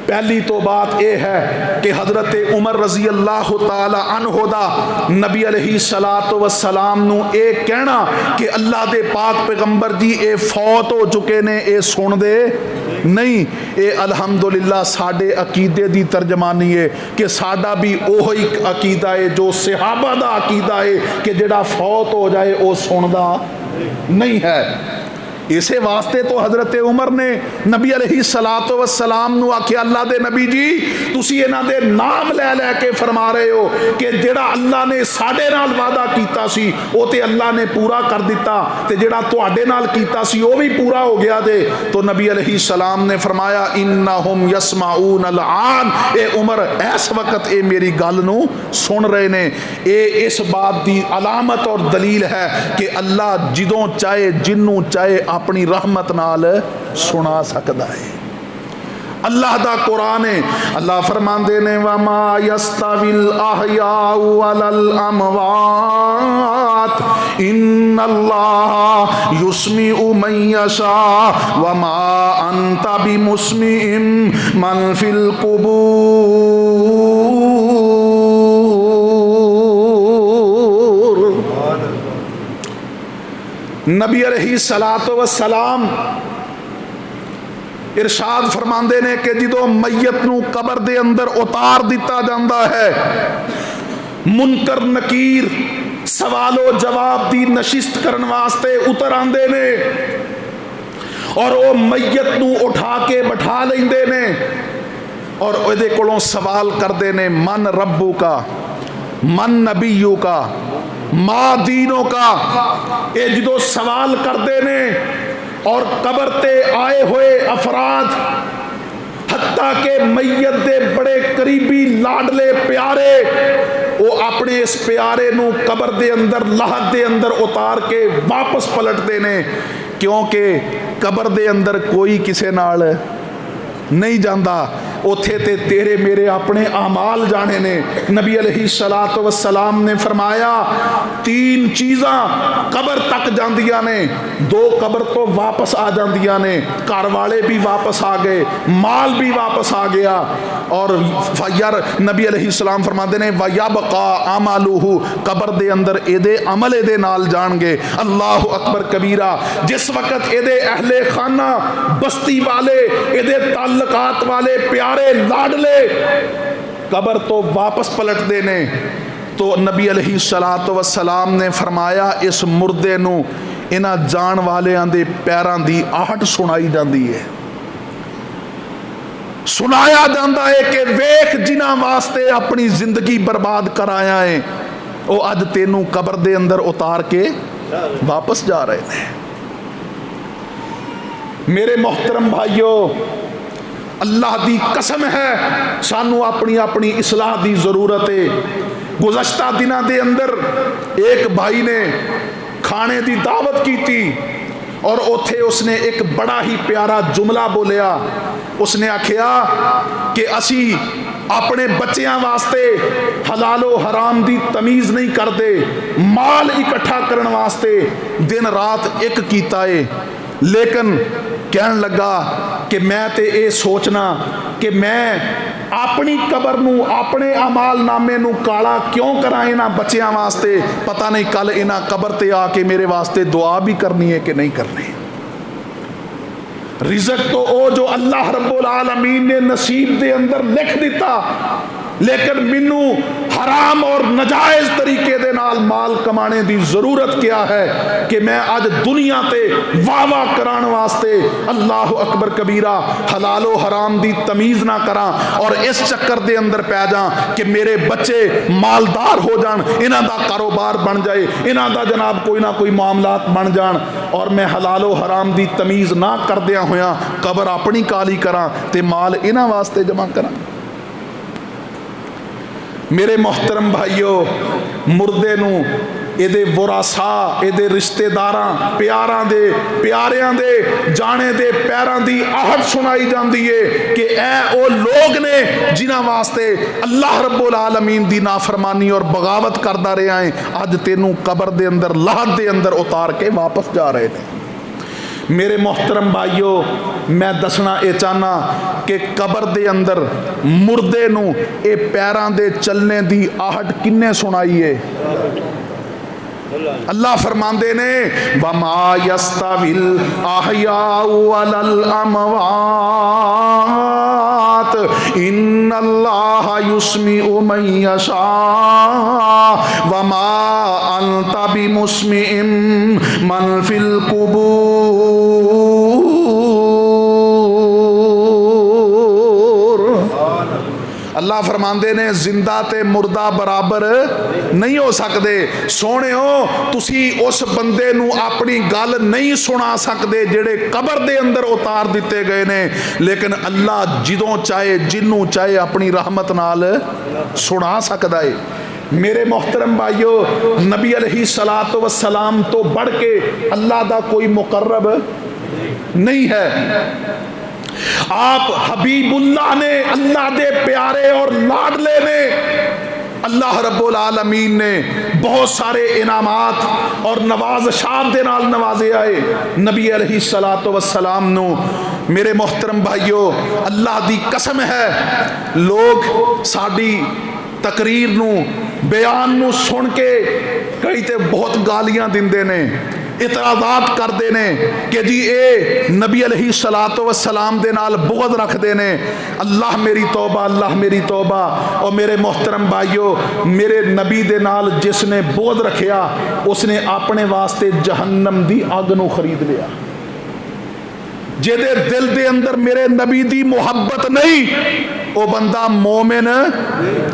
पहली तो बात यह है कि हजरत उमर रजी अल्लाह तआला अन्हु दा नबी अलैहिस्सलातु वस्सलाम नू ये कहना कि अल्लाह दे पाक पैगंबर जी ये फौत हो चुके ने, ये सुन दे नहीं। ये अल्हम्दुलिल्लाह साडे अकीदे दी तर्जमानी है कि साडा भी ओही अकीदा है जो सहाबा दा अकीदा है कि जेड़ा फौत हो जाए वो सुनदा नहीं है। इसे वास्ते तो हजरत उमर ने नबी अलैहिस्सलातु वस्सलाम नू आख्या, अल्लाह दे नबी जी तुसी इन्हां दे नाम लै लै के फरमा रहे हो कि जेड़ा अल्लाह ने साडे नाल वादा कीता सी वो ते अल्लाह ने पूरा कर दिता, ते जेड़ा तुहाडे नाल कीता सी वो भी पूरा हो गया दे। तो नबी अलैहिस्सलाम ने फरमाया, इन्नहुम यस्माऊन अल आन। ए उमर इस वक्त ये मेरी गल नू सुन रहे ने। ये इस बात की अलामत और दलील है कि अल्लाह जिदों चाहे जिन्नू चाहे अपनी रहमत नाल सुना सकता है। अल्लाह दा कुरान है, अल्लाह फरमांदे ने, वमा यस्तविल अहयाउ वलल अमवात इन्नल्लाह युस्मिउ मन यशा वमा अंता बिमुस्मिम मन फिल कुबूर। नबी अलैहिस्सलातो वस्सलाम इरशाद फरमाते ने कि जो मैयत नूं कबर दे अंदर उतार दिता जाता है, मुनकर नकीर सवालो जवाब दी नशिस्त करने वास्ते उतर आंदे ने और वो मैयत नूं उठा के बैठा लेंदे ने और उहदे कोलों सवाल करते ने, मन रब्बू का, मन नबीयू का, मा दीनों का। ये जो सवाल करते ने और कबर ते आए हुए अफराद हत्ता के मैयत दे बड़े करीबी लाडले प्यारे वो अपने इस प्यारे नू कबर दे अंदर लाहत दे अंदर उतार के वापस पलटते ने, क्योंकि कबर दे अंदर कोई किसे नाल नहीं जाता, उथे ते तेरे मेरे अपने आमाल जाने ने। नबी अलैहिस्सलातो वस्सलाम ने फरमाया 3 चीज़ां कबर तक जांदियां ने, 2 कबर तो वापस आ जांदियां ने, घर वाले भी वापस आ गए, माल भी वापस आ गया। और यार नबी अलैहिस्सलाम फरमाते ने वयबका अमलुहु, कबर दे अंदर एदे अमल एदे नाल जाणगे। अल्लाह अकबर कबीरा। जिस वक्त एदे अहले खाना बस्ती वाले एदे ताल्लुकात वाले प्यारे लाडले कबर तो वापस पलटते ने, तो नबी अलैहिस्सलातो वस्सलाम ने फरमाया इस मुर्दे नू इन्हां जान वालियां दे पैरां दी आहट सुनाई जाती है, सुनाया जाता है कि वेख जिन्हां वास्ते अपनी जिंदगी बर्बाद कराया है वो अज तेनू कबर दे अंदर उतार के वापस जा रहे हैं। मेरे मोहतरम भाइयों, अल्लाह दी कसम है सानू अपनी अपनी इस्लाह दी जरूरत है। गुज़श्ता दिनों के अंदर एक भाई ने खाने की दावत की थी और उथे उसने एक बड़ा ही प्यारा जुमला बोलिया। उसने आखिया कि असी अपने बच्चों वास्ते हलालो हराम दी तमीज़ नहीं करते, माल इकट्ठा करने वास्ते दिन रात एक कीता है, लेकिन कहन लगा कि मैं ते ये सोचना कि मैं अपनी कबर नू अपने अमाल नामे नू काला क्यों करा इन्हां बच्चों वास्ते, पता नहीं कल इन्हां कबर ते आके मेरे वास्ते दुआ भी करनी है कि नहीं करनी। रिज़्क तो वो जो अल्लाह रब्बुल आलमीन ने नसीब दे अंदर लिख दिता, लेकिन मैनू हराम और नजायज़ तरीके दे नाल माल कमाने की जरूरत क्या है कि मैं अज दुनिया ते वाह वाह कराने वास्ते अल्लाह अकबर कबीरा हलालो हराम की तमीज़ ना करा और इस चक्कर दे अंदर पै जा कि मेरे बच्चे मालदार हो जान, इन्हां दा कारोबार बन जाए, इन्हां दा जनाब कोई ना कोई मामलात बन जान और मैं हलालो हराम की तमीज़ ना करदियां होया कबर अपनी काली करा ते माल इन्हां वास्ते जमा करा। मेरे मोहतरम भाइयों, मुर्दे नू एदे वरासा एदे रिश्तेदारां प्यारां दे प्यारियां दे जाने दे पैरां दी आहट सुनाई जाती है कि ऐ ओ लोग ने जिन्हां वास्ते अल्लाह रब्बुल आलमीन दी नाफरमानी और बगावत करदा रहा है, अज तेनू कबर दे अंदर लाहत दे अंदर उतार के वापस जा रहे हैं। मेरे मोहतरम भाइयों, मैं दसना ये चाहना कि कबर दे अंदर मुर्दे नू ये पैरां दे चलने दी आहट किन्ने सुनाई है। अल्लाह फरमांदे ने वमा यस्तविल अहयाउ वलल अमवात इन्नल्लाह युस्मिउ मन यशा वमा अंता बिमुस्मिइम मन फिल कुबूर। अल्लाह फरमांदे ने जिंदा ते मुर्दा बराबर नहीं हो सकते। सोने हो तुसी उस बंदे नू अपनी गल नहीं सुना सकते जेड़े कबर दे अंदर उतार दिते गए ने, लेकिन अल्लाह जिदों चाहे जिन्नू चाहे अपनी रहमत नाल सुना सकता है। मेरे मोहतरम भाइयों, नबी अलैहिस्सलातो वस्सलाम तो बढ़ के अल्लाह दा कोई मुकर्रब नहीं है। आप हबीबुल्लाह ने, अल्लाह दे प्यारे और लाडले ने अल्लाह रब्बुल आलमीन ने बहुत सारे इनामात और नवाज़शात दे नाल नवाजे आए नबी अलैहिस्सलातु वस्सलाम नू। मेरे मोहतरम भाइयों, अल्लाह दी कसम है, लोग साड़ी तकरीर नू बयान नू सुन के कई ते बहुत गालियां दिंदे ने, इतराज़ात करते ने कि जी ए नबी अलैहिस्सलातु वस्सलाम दे नाल बुग़्ज़ रखते ने। अल्लाह मेरी तौबा, अल्लाह मेरी तौबा। और मेरे मोहतरम भाइयों, मेरे नबी दे नाल जिसने बुग़्ज़ रखिया उसने अपने वास्ते जहन्नम दी अग नू खरीद लिया। जिहदे दिल दे अंदर मेरे नबी दी मुहब्बत नहीं, वो बंदा मोमिन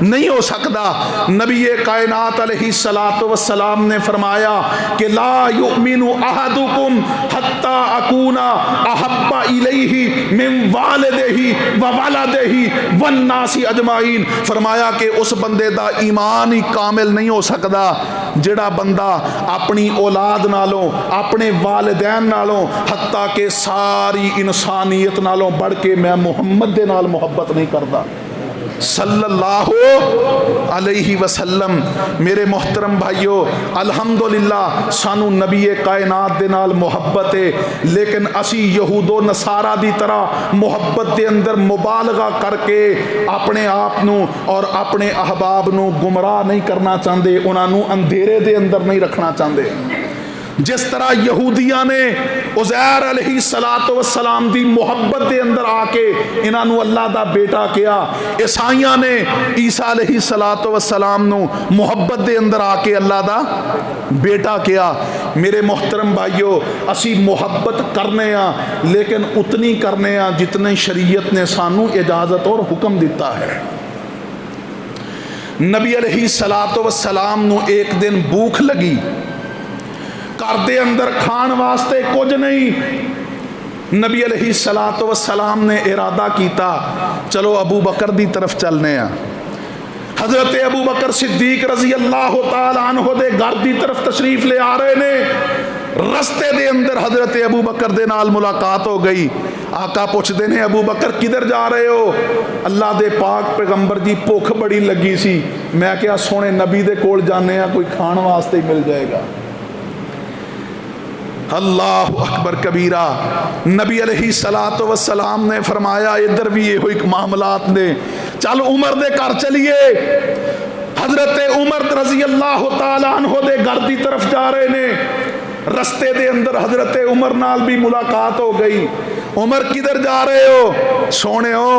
नहीं हो सकता। नबी कायनात अलैहिस्सलातु वस्सलाम ने फरमाया कि ला युमिनु अहदुकुम हत्ता अकूना अहब्बा इलैहि मिन वालिदिही व वलदिही वन नासी अजमाइन। फरमाया कि उस बंदे दा ईमान ही कामिल नहीं हो सकता जिहड़ा बंदा अपनी औलाद नालों, अपने वालिदैन नालों, हत्ता के सारी इंसानियत नालों बढ़ के मैं मुहम्मद दे नाल मुहब्बत नहीं करता सल्लल्लाहु अलैहि वसल्लम। मेरे मोहतरम भाइयों, अल्हम्दुलिल्लाह सानू नबी कायनात दे नाल मुहब्बत है, लेकिन असी यहूदो नसारा दी तरह मुहब्बत दे अंदर मुबालगा करके अपने आप नू और अपने अहबाब नू गुमराह नहीं करना चाहते, उन्होंने अंधेरे दे अंदर नहीं रखना चाहते। जिस तरह यहूदियां ने उज़ैर अलैहिस्सलातु वस्सलाम दी मुहब्बत दे अंदर आके इन्हों अल्लाह दा बेटा किया, ईसाइयां ने ईसा अलैहिस्सलातु वस्सलाम नू मुहब्बत दे अंदर आके अल्लाह दा बेटा किया। मेरे मोहतरम भाइयों, असी मुहब्बत करने लेकिन उतनी करने जितनी शरीयत ने सानू इजाज़त और हुक्म दिता है। नबी अलैहिस्सलातु वस्सलाम नू एक दिन भूख लगी, घर दे अंदर खान वास्ते कुछ नहीं। नबी अलैहिस्सलातु वस्सलाम ने इरादा किया, चलो अबू बकर दी तरफ चलने आ। हजरत अबू बकर सिद्दीक रजी अल्लाह तआला अन्हु दे घर दी तरफ तशरीफ ले आ रहे ने। रस्ते दे अंदर हजरत अबू बकर दे नाल मुलाकात हो गई। आका पूछते ने, अबू बकर किधर जा रहे हो? अल्लाह दे पाक पैगंबर जी भुख बड़ी लगी सी, मैं क्या सोने नबी दे कोल जाने आ, कोई खान वास्ते ही मिल जाएगा। अल्लाह अकबर कबीरा। नबी अलैहिस्सलातु वस्सलाम ने फरमाया इधर भी ये हुई मामलात ने, चल उमर दे घर चलिए। हजरत उमर रजी अल्लाह तआला अन्हु दे घर की तरफ जा रहे ने। रस्ते दे अंदर हजरत उमर नाल भी मुलाकात हो गई। उमर किधर जा रहे हो? सोने हो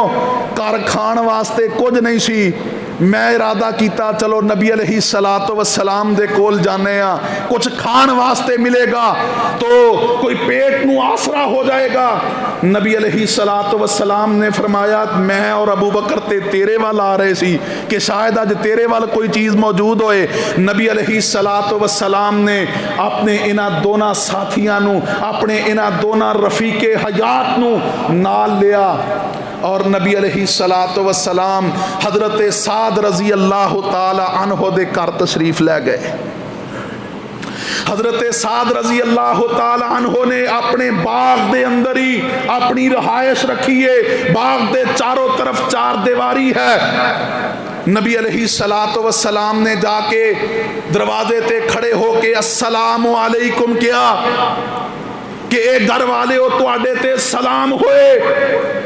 घर खान वास्ते कुछ नहीं सी, मैं इरादा किया चलो नबी अलैहिस्सलातु वस्सलाम दे कोल जाने आ, कुछ खान वास्ते मिलेगा तो कोई पेट नू आसरा हो जाएगा। नबी अलैहिस्सलातु वस्सलाम ने फरमाया मैं और अबू बकर ते तेरे वाल आ रहे सी कि शायद अज तेरे वाल कोई चीज़ मौजूद होए। नबी अलैहिस्सलातु वस्सलाम ने अपने इन्हां दोनों साथियां नू, अपने इन्हां दोनों रफीके हयात नू नाल लिया और नबी अलैहिस्सलातु वस्सलाम हजरत साद रजी अल्लाह तआला अन्हु दे घर तशरीफ ले गए। हजरत साद रजी अल्लाह तआला अन्हु ने अपने बाग दे अंदर ही अपनी रहायश रखी है। बाग दे चारों तरफ चार दीवारी है। नबी अलैहिस्सलातु वस्सलाम ने जाके दरवाजे ते खड़े होके अस्सलामु अलैकुम किया कि ए घर वाले हो तुहाडे ते सलाम होए।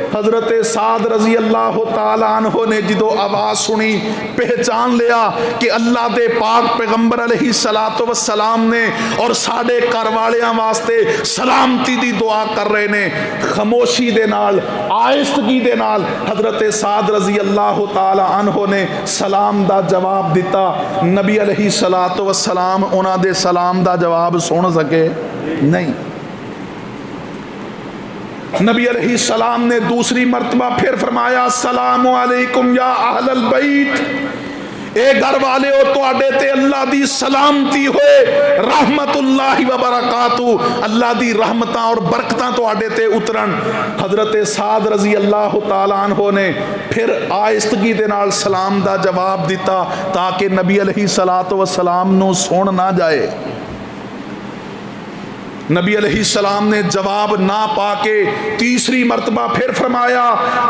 हजरत साद रजी अल्लाह तआला अन्हु ने जो आवाज़ सुनी पहचान लिया कि अल्लाह दे पाक पैगंबर अलैहिस्सलातु वस्सलाम ने और साडे घर वालियां वास्ते सलामती दी दुआ कर रहे ने। खामोशी दे नाल, आहिस्तगी दे नाल हजरत साद रजी अल्लाह तआला अन्हु ने सलाम दा जवाब दिता। नबी अलैहिस्सलातु वस्सलाम उन्हां दे सलाम दा जवाब सुन सके नहीं। नबी अलैहिस्सलाम ने दूसरी मर्तबा फिर फरमाया अस्सलामु अलैकुम या अहलल बैत, ए घर वाले हो तुहाडे ते अल्लाह दी सलामती होए, रहमतुल्लाहि व बरकातु, अल्लाह दी रहमतां और बरकतां तुहाडे ते उतरन। हजरत साद रजी अल्लाह तआला अन्हु ने फिर आहिस्तगी दे नाल सलाम दा जवाब दिता ताकि नबी अलैहिस्सलातु वस्सलाम नू सुन ना जाए। नबी अलैहिस्सलाम ने जवाब ना पाके तीसरी मरतबा फिर फरमाया,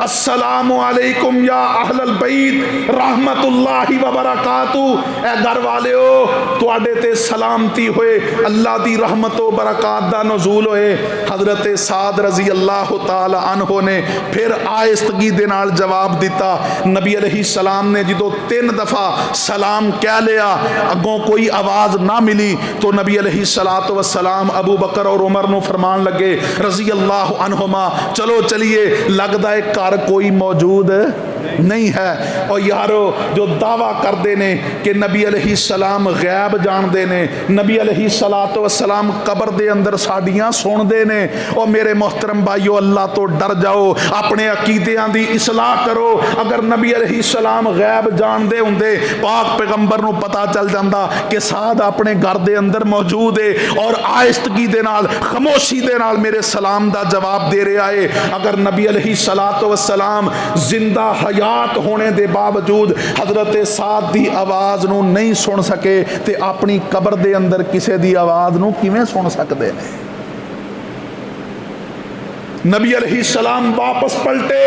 अस्सलामु अलैकुम या अहलल बैत रहमतुल्लाहि व बरकातु। ए घर वालिओ, तुहाडे ते सलामती होए, अल्लाह दी रहमत व बरकात दा नज़ूल होए। हज़रत साद रज़ी अल्लाह तआला अन्हो ने फिर आहिस्तगी दे नाल जवाब दिता। नबी अलैहिस्सलाम ने जो 3 दफ़ा सलाम कह लिया, अगों कोई आवाज़ ना मिली, तो नबी अलैहिस्सलातु वस्सलाम अबू बकर और उमर नूं फरमान लगे रज़ी अल्लाह अन्हुमा, चलो चलिए, लगता है घर कोई मौजूद नहीं है। और यारो जो दावा करते ने कि नबी अलैहिस्सलाम गैब जानते ने, नबी अलैहिस्सलातु वस्सलाम कबर दे अंदर साडियां सुनते ने, और मेरे मोहतरम भाईओ, अल्लाह तो डर जाओ, अपने अकीदियां दी इसलाह करो। अगर नबी अलैहिस्सलाम गैब जानते होंदे, पाक पैगंबर नूं पता चल जाता कि साद अपने घर दे अंदर मौजूद है और आहिस्तगी दे नाल, खामोशी दे नाल मेरे सलाम दा जवाब दे रहा है। अगर नबी अलैहिस्सलातु वस्सलाम जिंदा हयात होने के बावजूद हजरत साद की आवाज़ नूं नहीं सुन सके, तो अपनी कबर दे अंदर किसी की आवाज़ नूं किवें सुन सकते हैं। नबी अलैहिस्सलाम वापस पलटे।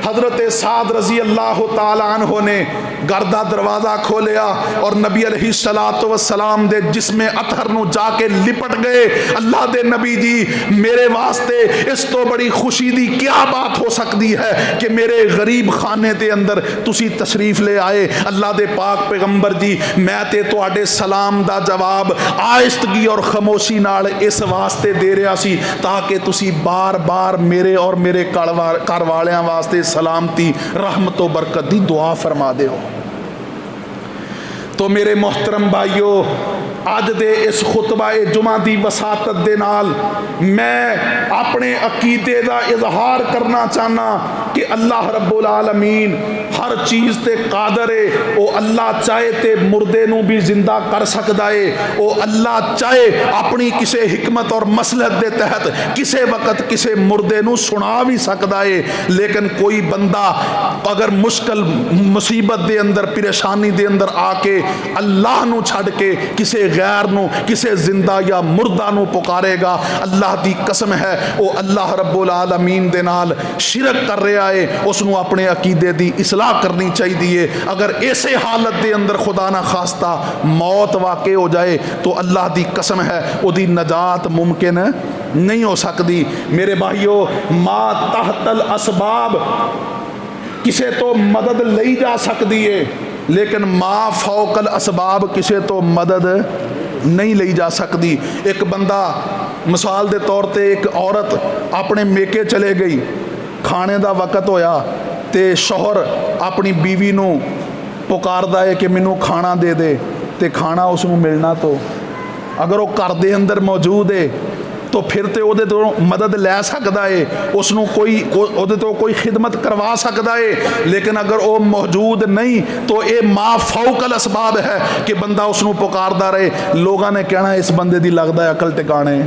हजरत साद रजी अल्लाह तआला अन्हो ने घर का दरवाज़ा खोलिया और नबी अलैहिस्सलातु वस्सलाम दे जिस्मे अतहर नूं जाके लिपट गए। अल्लाह दे नबी जी, मेरे वास्ते इस तो बड़ी खुशी दी क्या बात हो सकती है कि मेरे गरीब खाने के अंदर तुसी तशरीफ ले आए। अल्लाह दे पाक पैगंबर जी, मैं ते तुहाडे सलाम दा जवाब आहिस्तगी और खामोशी नाल इस वास्ते दे रहा सी ताकि तुसी बार बार मेरे और मेरे घर वालियां वास्ते सलामती, रहमत व बरकत दी दुआ फरमा दे। तो मेरे मोहतरम भाइयों, अज दे इस खुतबा जुमा की वसातत दे नाल मैं अपने अकीदे का इजहार करना चाहना कि अल्लाह रब्बुल आलमीन हर चीज़ ते कादर है। वो अल्लाह चाहे तो मुर्दे नूं भी जिंदा कर सकता है। वो अल्लाह चाहे अपनी किसी हिकमत और मसलहत के तहत किसी वक्त किसी मुर्दे नूं सुना भी सकता है। लेकिन कोई बंदा अगर मुश्किल मुसीबत के अंदर, परेशानी के अंदर आके अल्लाह नूं छड़ के किसी गैर नूं, किसी जिंदा या मुर्दा नूं पुकारेगा, अल्लाह दी कसम है वो अल्लाह रब्बुल आलमीन दे नाल शिरक कर रहा है। उसनूं अपने अकीदे दी इसलाह करनी चाहिए। अगर ऐसे हालत के अंदर खुदा ना खास्ता मौत वाक़े हो जाए तो अल्लाह दी कसम है उसकी नजात मुमकिन नहीं हो सकती। मेरे भाइयों, मा तहतल असबाब किसे तो मदद ली जा सकती है, लेकिन मा फौकल असबाब किसे तो मदद नहीं ली जा सकती। एक बंदा मिसाल के तौर पर, एक औरत अपने मेके चले गई, खाने का वक़्त होया तो शौहर अपनी बीवी नूं पुकारदा है कि मैनू खाना दे दे, तो खाना उसनूं मिलना, तो अगर वो घर दे अंदर मौजूद है तो फिर तो वो तो मदद लै सकता है, उसनूं कोई तो कोई खिदमत करवा सकता है। लेकिन अगर वो मौजूद नहीं तो ये मा फौकल असबाब है कि बंदा उसनूं पुकारदा रहे। लोगों ने कहना इस बंदे दी लगदा है अकल टिकाने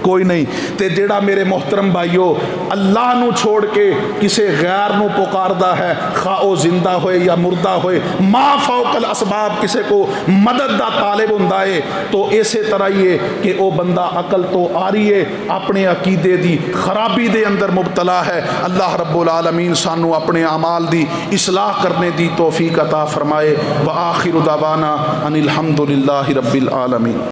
कोई नहीं। तो जेड़ा मेरे मोहतरम भाइयों अल्लाह नूं छोड़ के किसी गैर नूं पुकारदा है, खा वो जिंदा होए या मुर्दा होए, मा फौकल असबाब किसी को मदद दा तालिब हुंदा है, तो इसे तरह ही है कि वो बंदा अकल तो आ रही है, अपने अकीदे दी खराबी दे अंदर मुबतला है। अल्लाह रब्बुल आलमीन सानू अपने अमाल दी इसलाह करने दी तौफीक अता फरमाए। व आखिरु दावाना अनिल हम्दुलिल्लाहि रब्बिल आलमीन।